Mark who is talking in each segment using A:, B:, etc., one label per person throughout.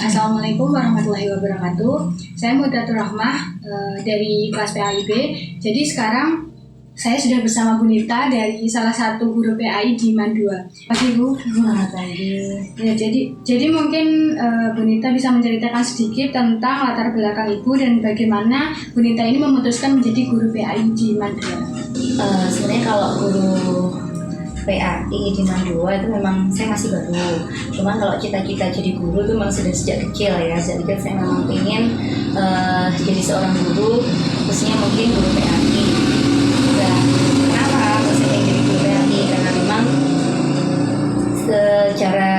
A: Assalamualaikum warahmatullahi wabarakatuh. Saya Mudatul Rahmah dari kelas PAIB. Jadi sekarang saya sudah bersama Bu Nita dari salah satu guru PAI di MAN 2. Pagi Bu.
B: Selamat pagi.
A: Ya, jadi mungkin Bu Nita bisa menceritakan sedikit tentang latar belakang Ibu dan bagaimana Bu Nita ini memutuskan menjadi guru PAI di MAN 2.
B: Sebenarnya kalau guru PAI di MAN 2 itu memang saya masih baru. Cuman kalau cita-cita jadi guru itu memang sudah sejak kecil ya. Sejak kecil saya memang ingin jadi seorang guru, khususnya mungkin guru PAI. Kenapa kok saya ingin jadi guru PAI? Karena memang secara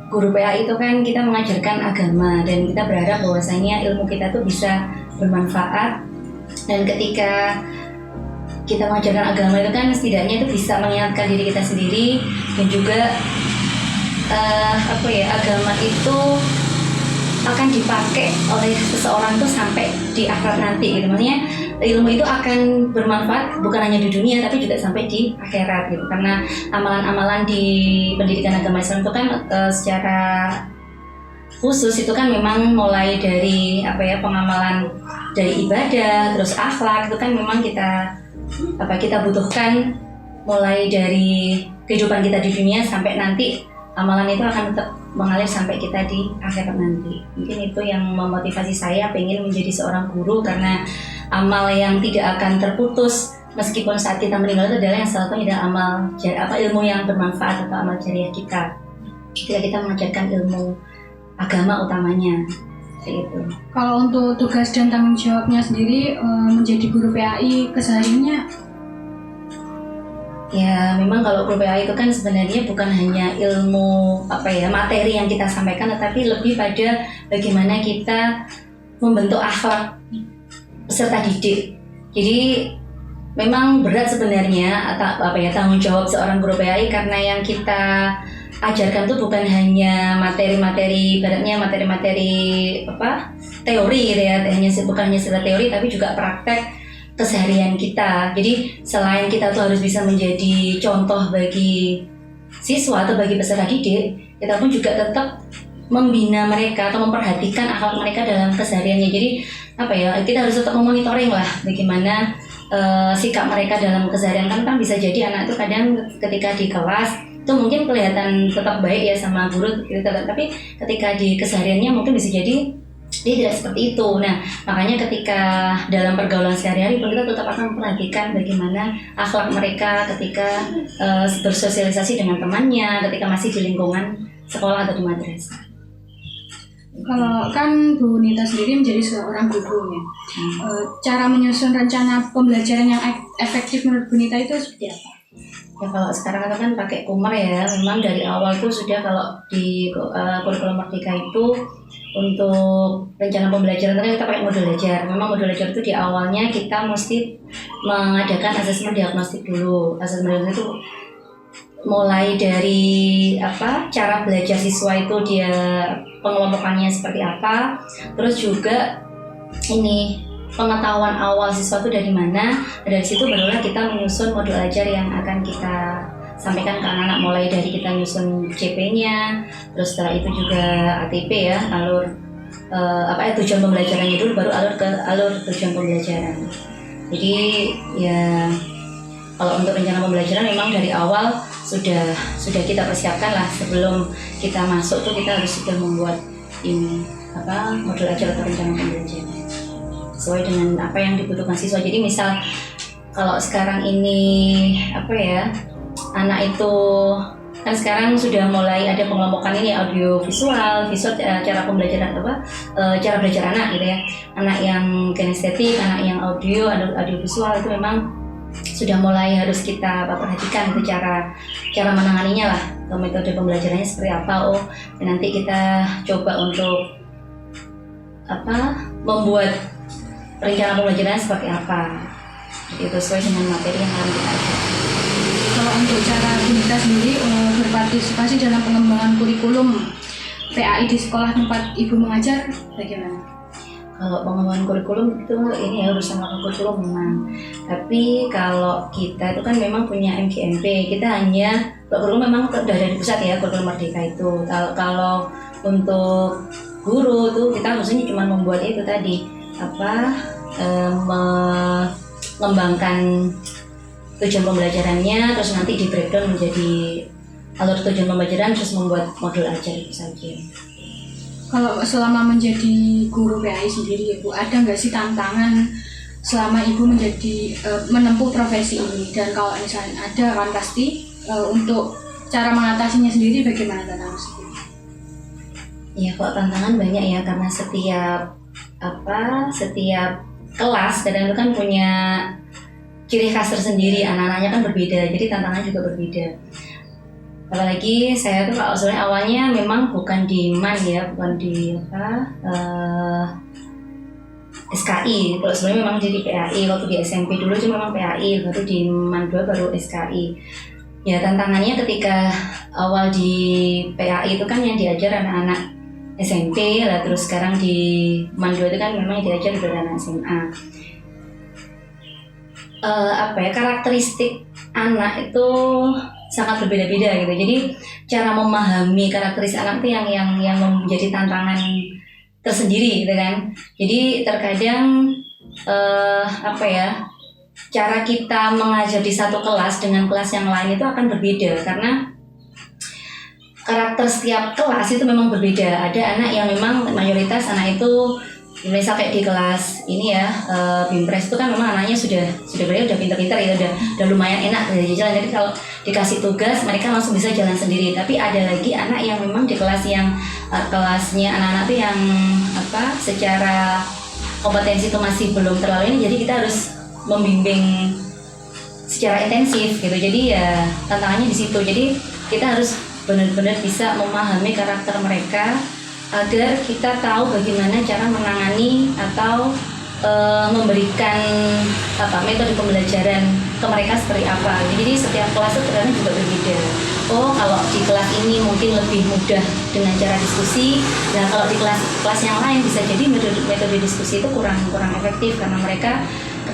B: guru PAI itu kan kita mengajarkan agama dan kita berharap bahwasanya ilmu kita tuh bisa bermanfaat, dan ketika kita mengajarkan agama itu kan setidaknya itu bisa mengingatkan diri kita sendiri, dan juga agama itu akan dipakai oleh seseorang itu sampai di akhirat nanti gitu. Maksudnya ilmu itu akan bermanfaat bukan hanya di dunia tapi juga sampai di akhirat gitu. Karena amalan-amalan di pendidikan agama Islam itu kan secara khusus itu kan memang mulai dari pengamalan dari ibadah, terus akhlak itu kan memang kita butuhkan mulai dari kehidupan kita di dunia sampai nanti amalan itu akan tetap mengalir sampai kita di akhirat nanti. Mungkin itu yang memotivasi saya pengen menjadi seorang guru, karena amal yang tidak akan terputus meskipun saat kita meninggal itu adalah yang salah satunya adalah ilmu yang bermanfaat atau amal jariah kita ketika kita mengajarkan ilmu agama utamanya. Itu.
A: Kalau untuk tugas dan tanggung jawabnya sendiri menjadi guru PAI kesehariannya?
B: Ya memang kalau guru PAI itu kan sebenarnya bukan hanya ilmu materi yang kita sampaikan, tetapi lebih pada bagaimana kita membentuk akhlak peserta didik. Jadi memang berat sebenarnya tanggung jawab seorang guru PAI, karena yang kita ajarkan tuh bukan hanya materi-materi teori gitu ya, bukan hanya sekedar teori tapi juga praktek keseharian kita. Jadi selain kita tuh harus bisa menjadi contoh bagi siswa atau bagi peserta didik, kita pun juga tetap membina mereka atau memperhatikan akhlak mereka dalam kesehariannya. Jadi kita harus tetap memonitoring lah bagaimana sikap mereka dalam keseharian. Kan bisa jadi anak itu kadang ketika di kelas itu mungkin kelihatan tetap baik ya sama guru, tapi ketika di kesehariannya mungkin bisa jadi dia tidak seperti itu. Nah, makanya ketika dalam pergaulan sehari-hari pun kita tetap akan memperhatikan bagaimana akhlak mereka ketika bersosialisasi dengan temannya, ketika masih di lingkungan sekolah atau di madrasah.
A: Kalau kan Bu Nita sendiri menjadi seorang guru ya, cara menyusun rencana pembelajaran yang efektif menurut Bu Nita itu seperti apa?
B: Ya kalau sekarang kan pakai Kummer ya, memang dari awal tuh sudah kalau di kurikulum Merdeka itu untuk rencana pembelajaran kan kita pakai modul belajar. Memang modul belajar itu di awalnya kita mesti mengadakan asesmen diagnostik dulu. Asesmen diagnostik itu mulai dari cara belajar siswa itu dia pengelompokannya seperti apa, terus juga pengetahuan awal siswa itu dari mana. Dari situ barulah kita menyusun modul ajar yang akan kita sampaikan ke anak-anak, mulai dari kita nyusun CP-nya, terus setelah itu juga ATP ya, alur tujuan pembelajarannya dulu, baru alur ke alur tujuan pembelajaran. Jadi ya kalau untuk rencana pembelajaran memang dari awal sudah kita persiapkan lah, sebelum kita masuk tuh kita harus sudah membuat modul ajar atau rencana pembelajaran sesuai dengan apa yang dibutuhkan siswa. Jadi misal kalau sekarang ini anak itu kan sekarang sudah mulai ada pengelompokan audio visual cara pembelajaran cara belajar anak gitu ya. Anak yang kinestetik, anak yang audio visual itu memang sudah mulai harus kita perhatikan itu cara menanganinya lah, metode pembelajarannya seperti apa. Dan nanti kita coba untuk membuat rencana pembelajarannya seperti apa, itu sesuai dengan materi yang akan kita ajarkan.
A: Kalau untuk cara Bu Nita sendiri berpartisipasi dalam pengembangan kurikulum PAI di sekolah tempat Ibu mengajar bagaimana?
B: Kalau pengembangan kurikulum itu harus sama kurikulum memang. Tapi kalau kita itu kan memang punya MGMP, kita hanya guru memang udah dari pusat ya, kurikulum merdeka itu. Kalau untuk guru tuh kita maksudnya cuma membuat itu tadi mengembangkan tujuan pembelajarannya, terus nanti di breakdown menjadi alur tujuan pembelajaran, terus membuat modul ajar itu saja.
A: Kalau selama menjadi guru PAI sendiri ya Bu, ada nggak sih tantangan selama Ibu menempuh profesi ini? Dan kalau misalnya ada kan pasti untuk cara mengatasinya sendiri bagaimana tantangan tersebut?
B: Ya kalau tantangan banyak ya, karena setiap kelas kadang itu kan punya ciri khas tersendiri, anak-anaknya kan berbeda, jadi tantangan juga berbeda. Apalagi saya tuh kalau sebenarnya awalnya memang bukan di MAN ya, bukan di SKI. Kalau sebenarnya memang jadi PAI, waktu di SMP dulu cuma memang PAI, baru di MAN 2 baru SKI. Ya tantangannya ketika awal di PAI itu kan yang diajar anak-anak SMP lah, terus sekarang di MAN 2 itu kan memang yang diajar udah anak SMA. Karakteristik anak itu sangat berbeda-beda gitu. Jadi cara memahami karakteristik anak itu yang menjadi tantangan tersendiri gitu kan. Jadi terkadang cara kita mengajar di satu kelas dengan kelas yang lain itu akan berbeda, karena karakter setiap kelas itu memang berbeda. Ada anak yang memang mayoritas anak itu misal kayak di kelas ini ya, Bimpres itu kan memang anaknya sudah pintar-pintar ya, udah lumayan enak dari jalan. Jadi kalau dikasih tugas mereka langsung bisa jalan sendiri. Tapi ada lagi anak yang memang di kelas yang kelasnya anak-anak itu yang secara kompetensi itu masih belum terlalu ini, jadi kita harus membimbing secara intensif gitu. Jadi ya tantangannya di situ. Jadi kita harus benar-benar bisa memahami karakter mereka agar kita tahu bagaimana cara menangani atau memberikan metode pembelajaran ke mereka seperti apa. Jadi setiap kelas itu terkadang juga berbeda. Oh kalau di kelas ini mungkin lebih mudah dengan cara diskusi. Nah kalau di kelas yang lain bisa jadi metode diskusi itu kurang efektif, karena mereka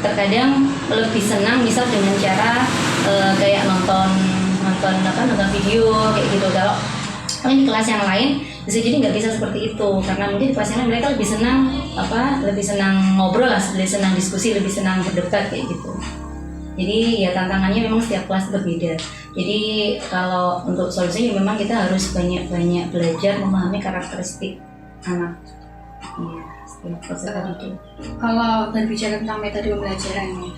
B: terkadang lebih senang misal dengan cara kayak nonton video kayak gitu. Kalau di kelas yang lain bisa jadi nggak bisa seperti itu, karena mungkin di kelas yang lain mereka lebih senang ngobrol lah, lebih senang diskusi, lebih senang berdebat kayak gitu. Jadi ya tantangannya memang setiap kelas berbeda. Jadi kalau untuk solusinya memang kita harus banyak belajar memahami karakteristik anak. Ya, setiap kelas itu.
A: Kalau berbicara tentang metode pembelajaran ini,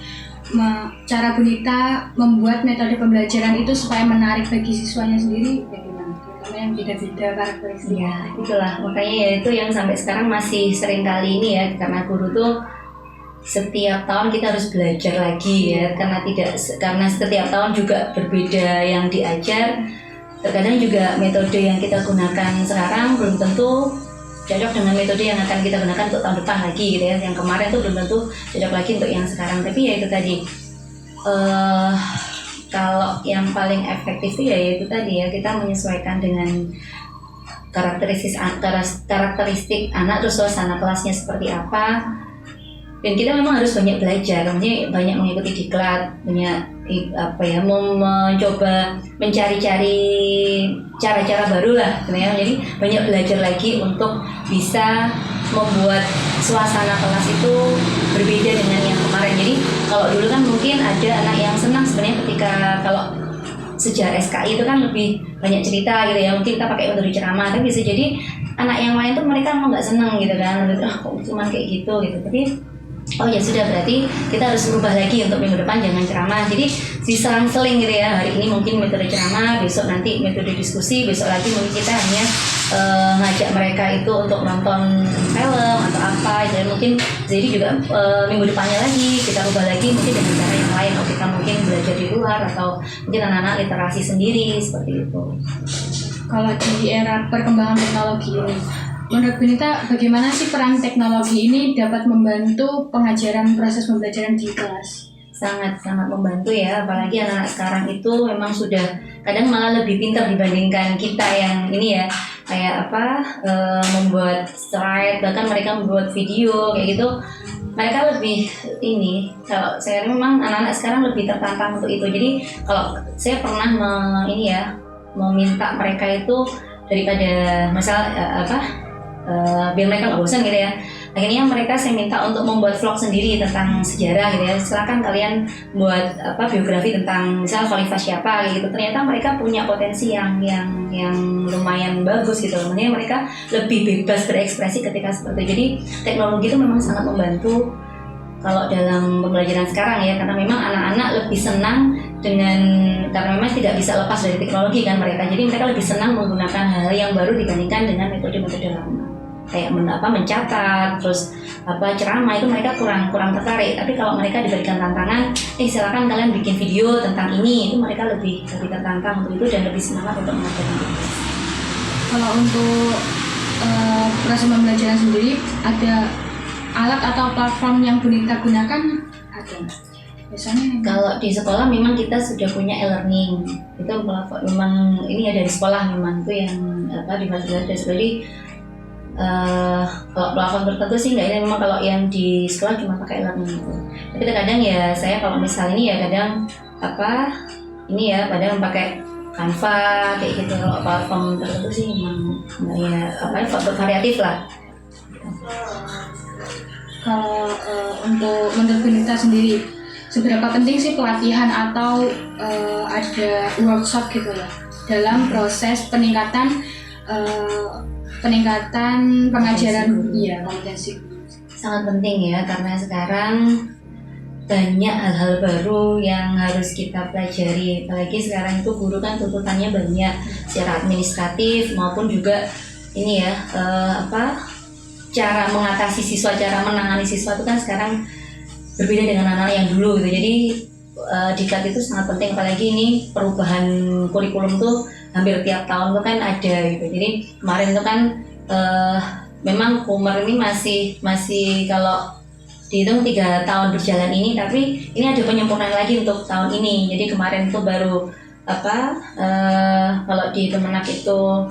A: cara Bu Nita membuat metode pembelajaran itu supaya menarik bagi siswanya sendiri bagaimana? Terutama yang beda-beda karakteristik.
B: Ya, itulah makanya ya itu yang sampai sekarang masih sering kali ini ya, karena guru tuh setiap tahun kita harus belajar lagi ya, karena setiap tahun juga berbeda yang diajar. Terkadang juga metode yang kita gunakan sekarang belum tentu cocok dengan metode yang akan kita gunakan untuk tahun depan lagi gitu ya. Yang kemarin tuh belum tentu cocok lagi untuk yang sekarang. Tapi ya itu tadi, kalau yang paling efektif itu ya itu tadi ya, kita menyesuaikan dengan karakteristik anak, terus suasana kelasnya seperti apa. Dan kita memang harus banyak belajar, maksudnya banyak mengikuti diklat, banyak mencoba mencari-cari cara-cara baru lah, ya. Jadi banyak belajar lagi untuk bisa membuat suasana kelas itu berbeda dengan yang kemarin. Jadi kalau dulu kan mungkin ada anak yang senang sebenarnya ketika kalau sejak SKI itu kan lebih banyak cerita gitu ya, mungkin kita pakai metode ceramah, tapi bisa jadi anak yang lain tuh mereka emang nggak senang gitu kan, kok cuma kayak gitu. Tapi oh ya sudah, berarti kita harus berubah lagi untuk minggu depan jangan ceramah. Jadi diselang-seling gitu ya, hari ini mungkin metode ceramah, besok nanti metode diskusi, besok lagi mungkin kita hanya ngajak mereka itu untuk nonton film atau apa. Jadi mungkin jadi juga minggu depannya lagi kita ubah lagi mungkin dengan cara yang lain. Oh kita mungkin belajar di luar atau mungkin anak-anak literasi sendiri seperti itu.
A: Kalau di era perkembangan teknologi ini, menurut Bu Nita, bagaimana sih peran teknologi ini dapat membantu pengajaran proses pembelajaran di kelas?
B: sangat membantu ya, apalagi anak-anak sekarang itu memang sudah kadang malah lebih pintar dibandingkan kita yang ini ya, kayak membuat slide, bahkan mereka membuat video kayak gitu. Mereka lebih ini, kalau saya memang anak-anak sekarang lebih tertantang untuk itu. Jadi kalau saya pernah meminta mereka itu daripada biar mereka nggak bosan gitu ya, akhirnya mereka saya minta untuk membuat vlog sendiri tentang sejarah gitu ya. Silakan kalian buat biografi tentang misal khalifah siapa gitu. Ternyata mereka punya potensi yang lumayan bagus gitu. Maksudnya mereka lebih bebas berekspresi ketika seperti itu. Jadi teknologi itu memang sangat membantu kalau dalam pembelajaran sekarang ya, karena memang anak-anak lebih senang karena memang tidak bisa lepas dari teknologi kan mereka. Jadi mereka lebih senang menggunakan hal yang baru dibandingkan dengan metode-metode lama. Kayak mencatat, terus ceramah itu mereka kurang tertarik. Tapi kalau mereka diberikan tantangan, silakan kalian bikin video tentang ini, itu mereka lebih tertantang untuk itu dan lebih semangat untuk mengajarkan itu.
A: Kalau untuk proses pembelajaran sendiri, ada alat atau platform yang Bunita gunakan ada? Biasanya
B: kalau di sekolah memang kita sudah punya e-learning, itu platform memang ini ya dari sekolah, memang itu yang difasilitasi. Jadi kalau platform tertentu sih nggak, ini memang kalau yang di sekolah cuma pakai e-learning itu. Tapi kadang ya saya kalau misal ini ya kadang kadang pakai Canva kayak gitu. Kalau platform tertentu sih memang variatif lah.
A: Kalau untuk menurut Bunita sendiri, seberapa penting sih pelatihan atau ada workshop gitu ya dalam proses peningkatan pengajaran kompetensi?
B: Sangat penting ya, karena sekarang banyak hal-hal baru yang harus kita pelajari. Apalagi sekarang itu guru kan tuntutannya banyak secara administratif maupun juga ini ya cara mengatasi siswa, cara menangani siswa itu kan sekarang berbeda dengan anak-anak yang dulu gitu. Jadi diklat itu sangat penting, apalagi ini perubahan kurikulum tuh hampir tiap tahun tuh kan ada gitu. Jadi kemarin tuh kan memang Kumar ini masih kalau dihitung 3 tahun berjalan ini, tapi ini ada penyempurnaan lagi untuk tahun ini. Jadi kemarin tuh baru kalau di Kemenak itu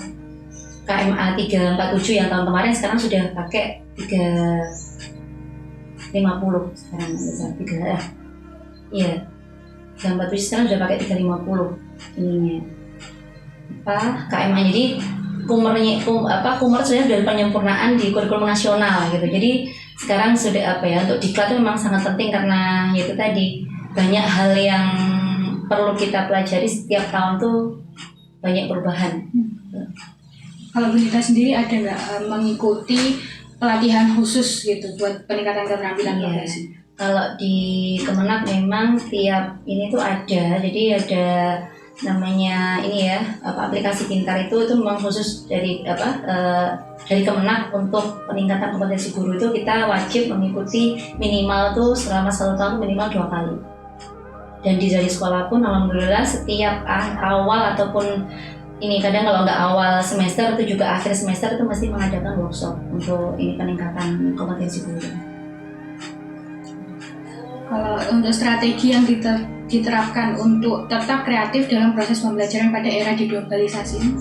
B: KMA 347 yang tahun kemarin, sekarang sudah pakai 350 sekarang iya 347 sekarang sudah pakai 350 ininya KMA. Jadi Kumar sudah dari penyempurnaan di kurikulum nasional gitu. Jadi sekarang sudah untuk diklat itu memang sangat penting, karena itu tadi banyak hal yang perlu kita pelajari setiap tahun tuh, banyak perubahan.
A: Kalau Bunita sendiri ada nggak mengikuti pelatihan khusus gitu buat peningkatan keterampilan profesi?
B: Kalau di Kemenak memang tiap ini tuh ada, jadi ada namanya ini ya aplikasi pintar itu memang khusus dari Kemenak untuk peningkatan kompetensi guru. Itu kita wajib mengikuti minimal tuh selama 1 tahun minimal 2 kali. Dan dari sekolah pun alhamdulillah setiap awal ataupun ini kadang kalau nggak awal semester itu juga akhir semester itu mesti mengadakan workshop untuk ini peningkatan kompetensi guru.
A: Kalau untuk strategi yang diterapkan untuk tetap kreatif dalam proses pembelajaran pada era diglobalisasi,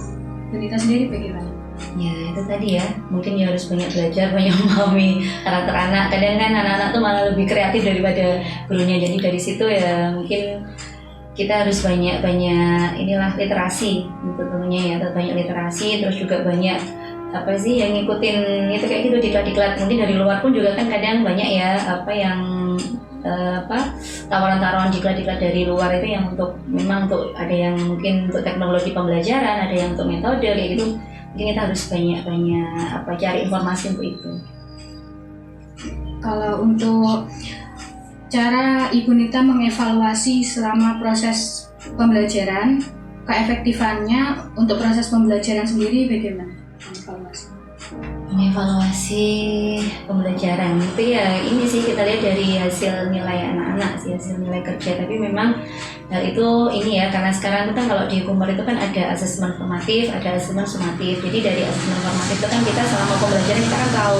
A: Bunita sendiri bagaimana?
B: Ya itu tadi ya, mungkin ya harus banyak belajar, banyak memahami karakter anak. Kadang kan anak-anak tuh malah lebih kreatif daripada gurunya. Jadi dari situ ya mungkin kita harus banyak literasi untuk tentunya ya, banyak literasi, terus juga banyak yang ngikutin itu kayak gitu diklat-diklat. Mungkin dari luar pun juga kan kadang banyak ya tawaran-tawaran diklat-diklat dari luar itu yang memang untuk ada yang mungkin untuk teknologi pembelajaran, ada yang untuk metode kayak gitu. Mungkin kita harus banyak cari informasi untuk itu.
A: Kalau untuk cara Ibu Nita mengevaluasi selama proses pembelajaran, keefektifannya untuk proses pembelajaran sendiri bagaimana?
B: Mengevaluasi pembelajaran itu ya ini sih kita lihat dari hasil nilai anak-anak sih, hasil nilai kerja. Tapi memang Hal itu ini ya, karena sekarang itu kan kalau di Kumper itu kan ada asesmen formatif, ada asesmen sumatif. Jadi dari asesmen formatif itu kan kita selama pembelajaran kita kan tahu,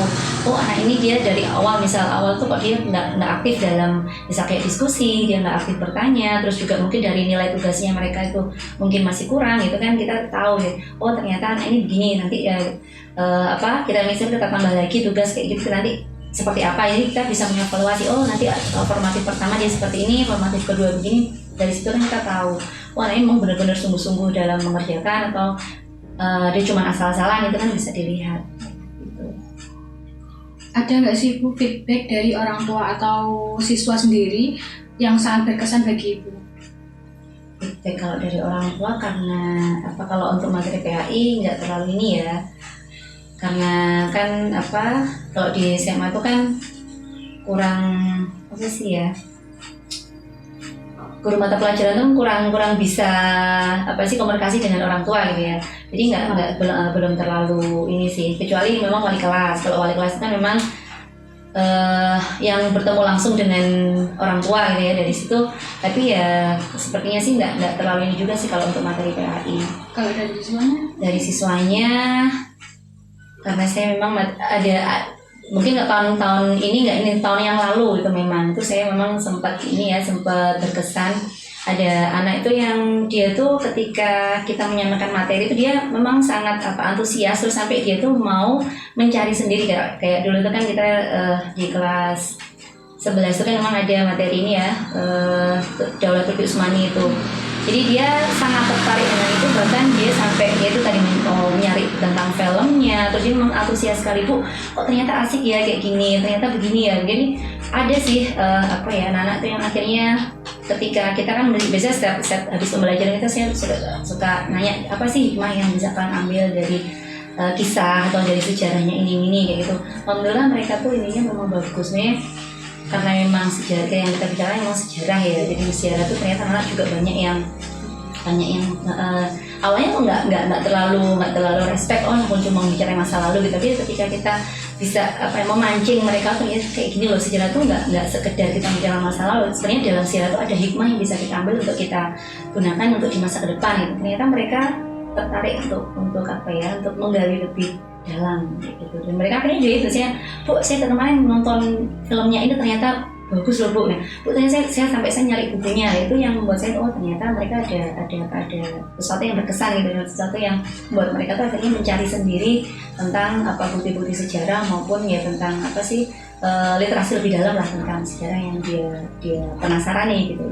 B: oh anak ini dia dari awal, misal awal tuh kok dia nggak aktif dalam misal kayak diskusi, dia nggak aktif bertanya, terus juga mungkin dari nilai tugasnya mereka itu mungkin masih kurang gitu kan, kita tahu ya, oh ternyata anak ini begini, nanti ya kita misalnya kita tambah lagi tugas kayak gitu nanti seperti apa, jadi kita bisa mengevaluasi, oh nanti formatif pertama dia seperti ini, formatif kedua begini. Dari situ kan kita tahu, wah ini memang benar-benar sungguh-sungguh dalam mengerjakan atau dia cuma asal-asalan, itu kan bisa dilihat. Gitu.
A: Ada nggak sih Bu feedback dari orang tua atau siswa sendiri yang sangat berkesan bagi Ibu?
B: Feedback kalau dari orang tua karena kalau untuk materi PAI nggak terlalu ini ya, karena kan kalau di SMA itu kan kurang apa sih ya, guru mata pelajaran tuh kurang bisa komunikasi dengan orang tua gitu ya. Jadi belum terlalu ini sih, kecuali memang wali kelas. Kalau wali kelas kan memang yang bertemu langsung dengan orang tua gitu ya dari situ. Tapi ya sepertinya sih nggak terlalu ini juga sih kalau untuk materi PAI.
A: Kalau dari siswanya?
B: Dari siswanya, karena saya memang ada mungkin nggak tahun ini tahun yang lalu itu memang itu saya memang sempat berkesan. Ada anak itu yang dia tuh ketika kita menyampaikan materi itu dia memang sangat antusias, terus sampai dia tuh mau mencari sendiri kayak dulu itu kan kita di kelas 11 itu kan memang ada materi ini ya, Daulat Turki Utsmani itu. Jadi dia sangat tertarik dengan itu, bahkan dia sampai dia itu tadi mau nyari tentang filmnya, terus dia memang antusias sekali, Bu, kok ternyata asik ya kayak gini, ternyata begini ya. Jadi ada sih anak-anak tuh yang akhirnya ketika kita kan biasanya setiap habis pembelajaran kita suka nanya apa sih hikmah yang bisa kalian ambil dari kisah atau dari sejarahnya ini kayak gitu. Alhamdulillah mereka tuh ininya memang bagus nih. Karena memang sejarah yang kita bicara memang sejarah ya, jadi sejarah itu ternyata anak juga banyak yang awalnya kok nggak terlalu respect, pun cuma bicara masa lalu gitu. Tapi ketika kita bisa memancing mereka tuh ya kayak gini loh, sejarah tuh nggak sekedar kita bicara masa lalu, sebenarnya dalam sejarah tuh ada hikmah yang bisa kita ambil untuk kita gunakan untuk di masa depan gitu. Ternyata mereka tertarik untuk menggali lebih dalam gitu. Dan mereka akhirnya juga itu, saya kemarin nonton filmnya ini ternyata bagus loh Bu. Nah, Bu ternyata saya sampai nyari bukunya, itu yang membuat saya ternyata mereka ada sesuatu yang berkesan gitu, sesuatu yang membuat mereka tuh akhirnya mencari sendiri tentang bukti-bukti sejarah maupun ya tentang literasi lebih dalam lah tentang sejarah yang dia penasaran nih gitu.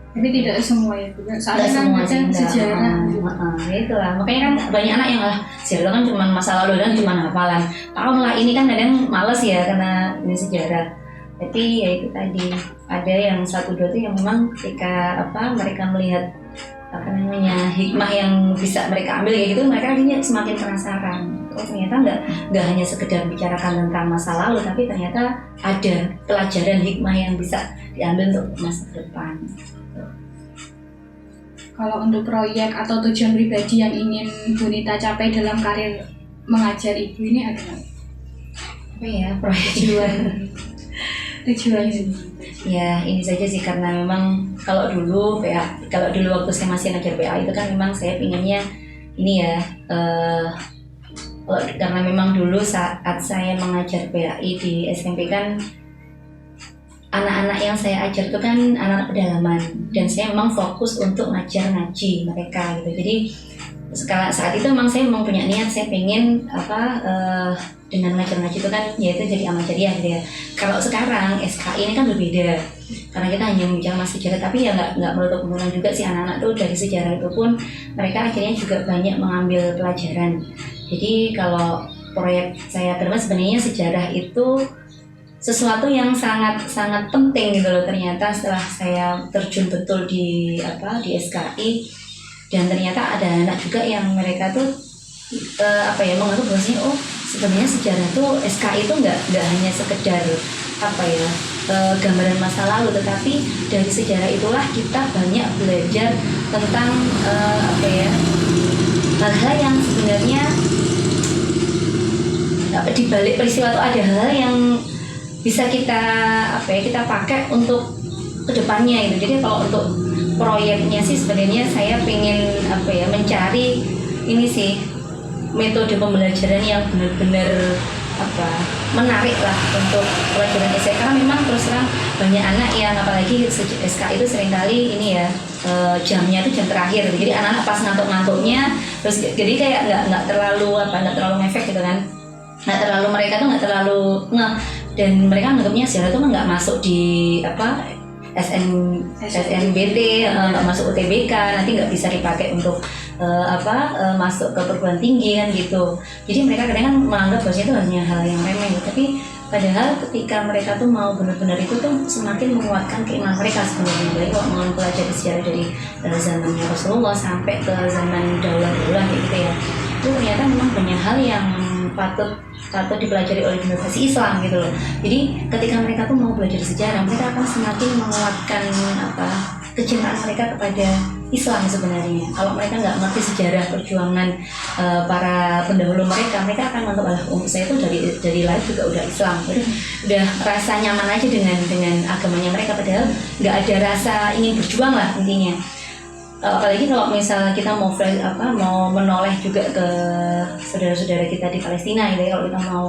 A: Tapi tidak semua ya Bu, soalnya kan ada sejarah.
B: Itulah makanya kan banyak anak yang sejarah kan cuma masa lalu dan cuma hafalan. Tahun lah ini kan kadang males ya karena ini sejarah. Tapi ya itu tadi ada yang 1-2 tuh yang memang ketika mereka melihat hikmah yang bisa mereka ambil kayak gitu, mereka akhirnya semakin penasaran. Oh ternyata nggak hanya sekedar bicarakan tentang masa lalu, tapi ternyata ada pelajaran hikmah yang bisa diambil untuk masa depan.
A: Kalau untuk proyek atau tujuan pribadi yang ingin Bu Nita capai dalam karir mengajar Ibu ini ada nggak?
B: Apa ya proyek
A: tujuan
B: ya ini saja sih, karena memang kalau dulu waktu saya masih ngajar PA itu kan memang saya pinginnya ini ya karena memang dulu saat saya mengajar PAI di SMP kan anak-anak yang saya ajar itu kan anak pedalaman, dan saya memang fokus untuk ngaji mereka gitu. Jadi saat itu memang saya punya niat, saya pengen dengan ngaji itu kan yaitu jadi amal jariah gitu ya. Kalau sekarang SKI ini kan berbeda, karena kita hanya bicara sejarah, tapi ya nggak menutup kemungkinan juga sih anak-anak tuh dari sejarah itu pun mereka akhirnya juga banyak mengambil pelajaran. Jadi kalau proyek saya ke depan sebenarnya sejarah itu sesuatu yang sangat penting gitu loh. Ternyata setelah saya terjun betul di SKI, dan ternyata ada anak juga yang mereka tuh menganggap bahwasanya sebenarnya sejarah tuh SKI itu nggak hanya sekedar gambaran masa lalu, tetapi dari sejarah itulah kita banyak belajar tentang hal-hal yang sebenarnya di balik peristiwa itu ada hal yang bisa kita pakai untuk kedepannya gitu. Jadi kalau untuk proyeknya sih sebenarnya saya pengen mencari ini sih metode pembelajaran yang benar-benar menarik lah untuk pelajaran SK, karena memang terus terang banyak anak yang apalagi SK itu seringkali ini ya jamnya itu jam terakhir, jadi anak-anak pas ngantuk-ngantuknya terus jadi kayak nggak terlalu ngefek gitu kan, mereka tuh nggak terlalu dan mereka anggapnya sejarah itu nggak masuk di SNBT, nggak masuk UTBK, nanti nggak bisa dipakai untuk masuk ke perguruan tinggi kan gitu. Jadi mereka kadang kan menganggap bahwa itu hanya hal yang remeh, tapi padahal ketika mereka tuh mau benar-benar itu tuh semakin menguatkan keimanan mereka sebenarnya. Jadi kalau mau mempelajari sejarah dari zamannya Rasulullah sampai ke zaman daulah-daulah gitu ya, itu ternyata memang banyak hal yang patut dipelajari oleh generasi Islam gitu loh. Jadi ketika mereka tuh mau belajar sejarah, mereka akan semakin menguatkan kecintaan mereka kepada Islam sebenarnya. Kalau mereka nggak ngerti sejarah perjuangan para pendahulu mereka akan menganggap saya itu dari lahir juga udah Islam, udah rasa nyaman aja dengan agamanya mereka, padahal nggak ada rasa ingin berjuang lah intinya. Apalagi kalau misalnya kita mau menoleh juga ke saudara-saudara kita di Palestina gitu ya, kalau kita mau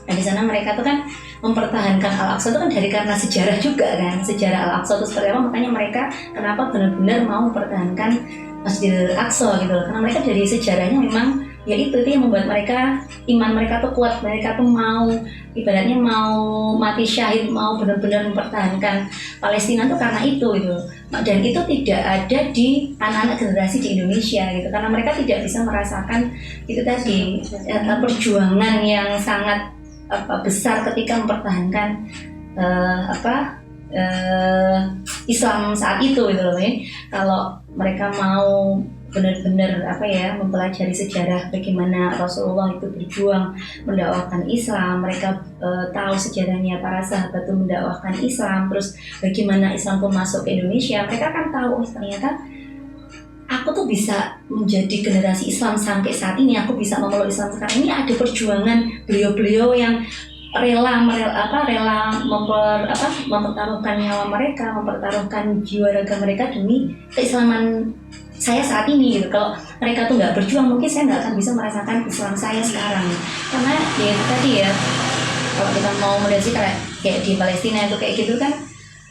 B: di sana mereka tuh kan mempertahankan Al-Aqsa itu kan karena sejarah juga kan, sejarah Al-Aqsa itu seperti apa, makanya mereka kenapa benar-benar mau mempertahankan Masjidil Aqsa gitu loh, karena mereka dari sejarahnya memang ya itu yang membuat mereka iman mereka tuh kuat, mereka tuh mau ibaratnya mau mati syahid, mau benar-benar mempertahankan Palestina tuh karena itu gitu. Dan itu tidak ada di anak-anak generasi di Indonesia gitu, karena mereka tidak bisa merasakan itu tadi perjuangan yang sangat besar ketika mempertahankan Islam saat itu gitu loh ya. Kalau mereka mau benar-benar mempelajari sejarah bagaimana Rasulullah itu berjuang mendakwahkan Islam, mereka tahu sejarahnya para sahabat itu mendakwahkan Islam, terus bagaimana Islam pun masuk ke Indonesia, mereka akan tahu ternyata aku tuh bisa menjadi generasi Islam sampai saat ini, aku bisa memeluk Islam sekarang ini ada perjuangan beliau-beliau yang rela mempertaruhkan nyawa mereka, mempertaruhkan jiwa raga mereka demi keislaman saya saat ini gitu. Kalau mereka tuh nggak berjuang, mungkin saya nggak akan bisa merasakan Islam saya sekarang. Karena ya tadi ya, kalau kita mau melihat kayak di Palestina itu kayak gitu kan,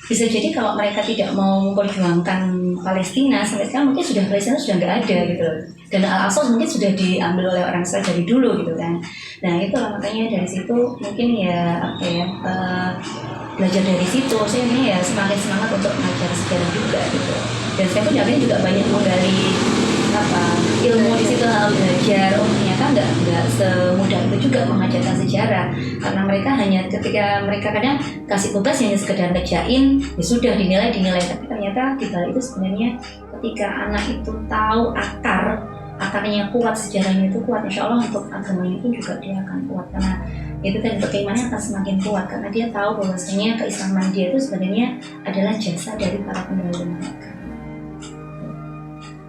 B: bisa jadi kalau mereka tidak mau memperjuangkan Palestina sampai sekarang mungkin Palestina sudah nggak ada gitu. Dan Al-Aqsa mungkin sudah diambil oleh orang Israel dari dulu gitu kan. Nah itulah makanya dari situ mungkin belajar dari situ saya ini ya semakin semangat untuk mengajar sejarah juga gitu. Dan saya pun yakin juga banyak menggali ilmu di situ, belajar ternyata nggak semudah itu juga mengajarkan sejarah, karena mereka hanya ketika mereka kadang kasih tugas hanya sekedar ngerjain ya sudah dinilai, tapi ternyata di balik itu sebenarnya ketika anak itu tahu akarnya kuat, sejarahnya itu kuat, insya Allah untuk agamanya pun juga dia akan kuat, karena itu tadi keimanannya akan semakin kuat karena dia tahu bahwasanya keislaman dia itu sebenarnya adalah jasa dari para pendahulu mereka.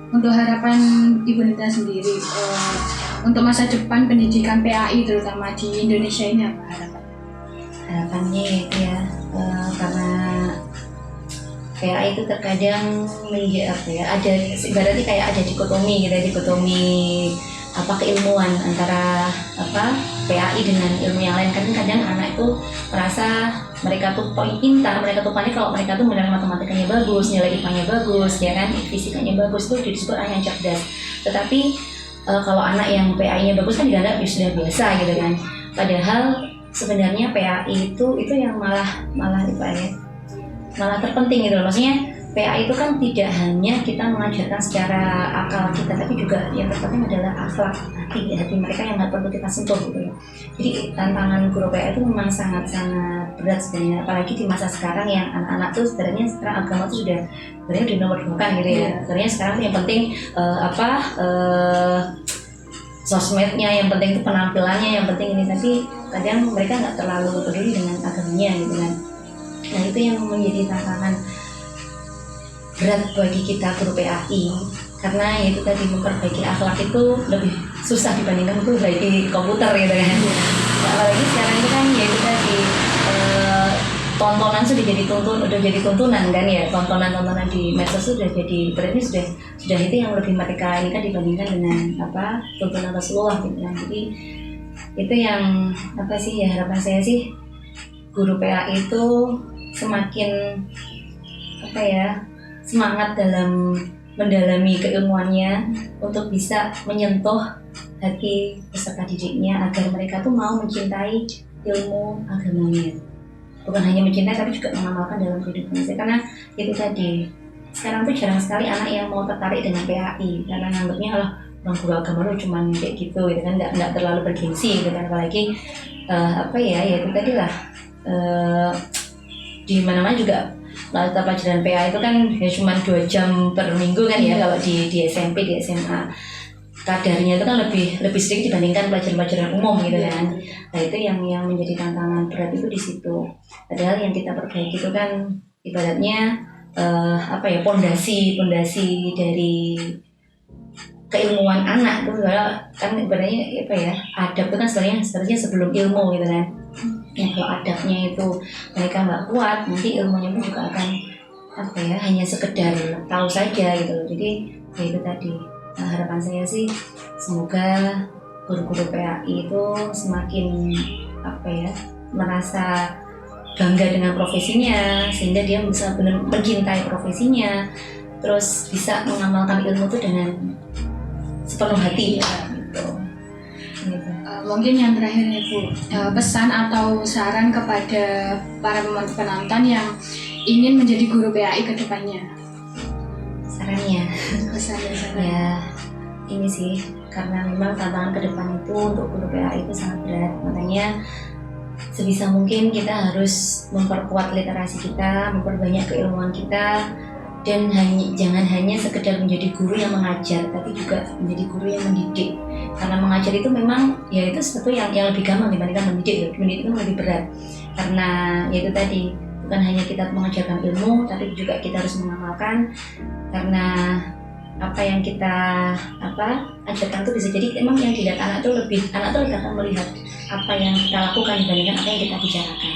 A: Untuk harapan Ibu Nita sendiri untuk masa depan pendidikan PAI terutama di Indonesia ini apa
B: harapannya ya karena PAI itu terkadang ada ibaratnya kayak ada dikotomi keilmuan antara PAI dengan ilmu yang lain. Kadang anak itu merasa mereka tuh pintar, mereka tuh pandai kalau mereka tuh nilai matematikanya bagus, nilai IPA-nya bagus, ya kan, fisikanya bagus, itu disebut anak yang cerdas. Tetapi kalau anak yang PAI-nya bagus kan dianggap sudah biasa gitu kan. Padahal sebenarnya PAI itu yang malah terpenting gitu loh. Maksudnya PAI itu kan tidak hanya kita mengajarkan secara akal kita, tapi juga yang terpenting adalah akhlak hati mereka yang nggak perlu kita sentuh gitu ya. Jadi tantangan guru PAI itu memang sangat-sangat berat sebenarnya, apalagi di masa sekarang yang anak-anak tuh sebenarnya sekarang agama tuh sudah dinomorduakan gitu ya. Sebenarnya sekarang tuh yang penting sosmednya, yang penting itu penampilannya, yang penting ini, tapi kadang mereka nggak terlalu peduli dengan agamanya gitu kan. Nah itu yang menjadi tantangan berat bagi kita guru PAI, karena itu tadi memperbaiki akhlak itu lebih susah dibandingkan memperbaiki komputer gitu kan. Nah, apalagi sekarang itu kan ya itu tadi tontonan sudah jadi tontonan kan ya, tontonan di medsos sudah jadi, berarti sudah itu yang lebih mereka ini kan dibandingkan dengan tontonan Rasulullah gitu kan. Jadi itu yang sih ya, harapan saya sih guru PAI itu semakin semangat dalam mendalami keilmuannya untuk bisa menyentuh hati peserta didiknya agar mereka tuh mau mencintai ilmu agamanya. Bukan hanya mencintai tapi juga mengamalkan dalam kehidupannya. Karena itu tadi, sekarang tuh jarang sekali anak yang mau tertarik dengan PAI karena nganggapnya orang guru agama lu cuman kayak gitu kan, nggak terlalu bergengsi gitu kan. Apalagi ya itu tadi lah, di mana-mana juga mata pelajaran PA itu kan ya cuma 2 jam per minggu kan ya, kalau di SMP, di SMA kadarnya itu kan lebih sedikit dibandingkan pelajaran-pelajaran umum gitu kan. Nah itu yang menjadi tantangan berat itu di situ. Padahal yang kita perbaiki itu kan ibaratnya pondasi dari keilmuan anak itu kan ibaratnya adab itu kan sebenarnya sebelum ilmu gitu kan. Ya kalau adabnya itu mereka nggak kuat, nanti ilmunya pun juga akan hanya sekedar tahu saja gitu. Jadi ya itu tadi, harapan saya sih semoga guru-guru PAI itu semakin merasa bangga dengan profesinya, sehingga dia bisa benar mencintai profesinya, terus bisa mengamalkan ilmu itu dengan sepenuh hati ya gitu.
A: Mungkin yang terakhir nih Bu, pesan atau saran kepada para penonton yang ingin menjadi guru PAI ke depannya.
B: Sarannya ya ini sih, karena memang tantangan ke depan itu untuk guru PAI itu sangat berat, makanya sebisa mungkin kita harus memperkuat literasi kita, memperbanyak keilmuan kita, dan jangan hanya sekedar menjadi guru yang mengajar, tapi juga menjadi guru yang mendidik. Karena mengajar itu memang ya itu sesuatu yang lebih gampang dibandingkan mendidik. Mendidik itu lebih berat, karena ya itu tadi, bukan hanya kita mengajarkan ilmu, tapi juga kita harus mengamalkan. Karena apa yang kita ajarkan itu bisa jadi memang yang dilihat anak tuh akan melihat apa yang kita lakukan dibandingkan apa yang kita bicarakan.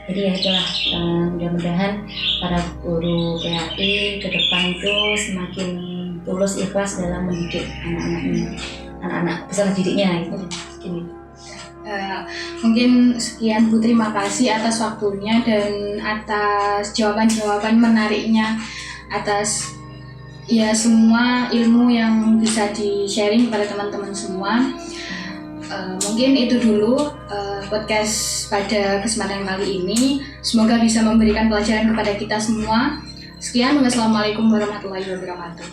B: Jadi ya itulah, mudah-mudahan para guru PAI ke depan itu semakin tulus ikhlas dalam mendidik anak-anak peserta didiknya gitu.
A: Mungkin sekian Bu, terima kasih atas waktunya dan atas jawaban-jawaban menariknya, atas ya semua ilmu yang bisa di-sharing kepada teman-teman semua. Mungkin itu dulu podcast pada kesempatan kali ini. Semoga bisa memberikan pelajaran kepada kita semua. Sekian, wassalamualaikum warahmatullahi wabarakatuh.